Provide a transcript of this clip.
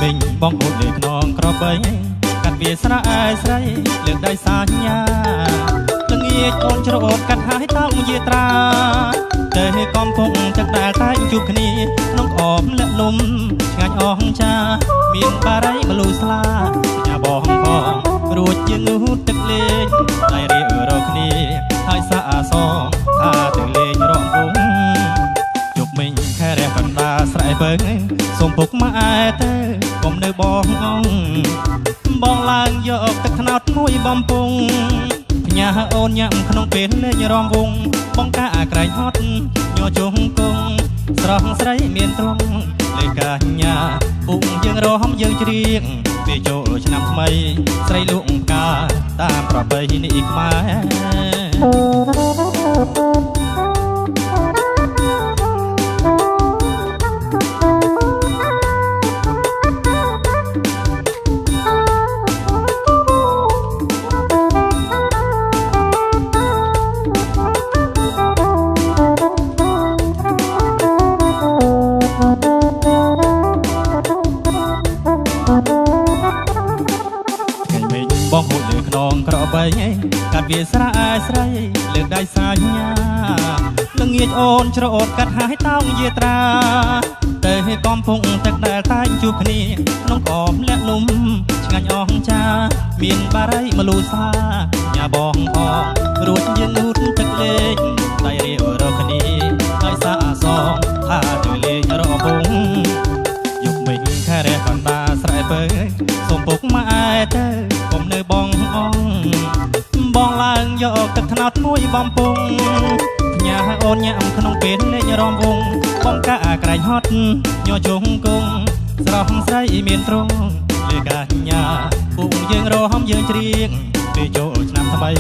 មិញបងអូនលើខ្នងក្របីកាត់វាស្រែស្រីលើកដៃសាញ្ញាល្ងាចអូនច្រអូតកាត់ហើយតោងយាត្រាតែកំពុងទឹកដែលតែជួបគ្នាក្នុងអមលាក់លំឆ្ងាញ់អស់ចាមានបារីបលូស្លាញ៉ាបងផងរួចជាងនោះទឹកលេងតែរៀបរកគ្នាហើយសាអសងថាទៅលេងរំវងជប់មិញខែរះកណ្ដាស្រែពើសូមពុកម៉ែទៅកុំនៅបងបងឡើងយកទឹកថ្នោតមួយបំពង់ញ៉ាអូនញ៉ាំក្នុងពេលលេងរំវងបងកាក្រែងហត់ញ័រជុំគង់ស្រស់ស្រីមានទ្រង់លេកាញ៉ាពុកយើងរំយើងច្រៀងពេលចូលឆ្នាំថ្មីស្រីលក់ផ្កាតាមប្រពៃណីខ្មែរបងហូចលើខ្នងក្របីកាត់វាស្រែស្រីលើកដៃសាញ្ញាល្ងាចអូនច្រអូតកាត់ហើយតោងយាត្រាតែកំពុងទឹកដែលតែជួបគ្នាក្នុងអមលាក់លំឆ្ងាញ់អស់ចាមានបារីមលូសាញ៉ាបងផងរួចយើងនូតទឹកលេងតែរៀបរកគ្នាហើយសាសងថាទៅលេងរកវងយកមិញខែរះកណ្ដាស្រែពើសូមពុកម៉ែទៅកុំនៅបងបងឡើងយកទឹកថ្នោតមួយបំពង់ញ៉ាអូនញ៉ាំក្នុងពេលលេងរំវងបងកាក្រែងហត់ញ័រជុំគង់ស្រស់ស្រីមានទ្រង់លើកាញ៉ាពុកយើងរំយើងច្រៀងពេលចូលឆ្នាំថ្មី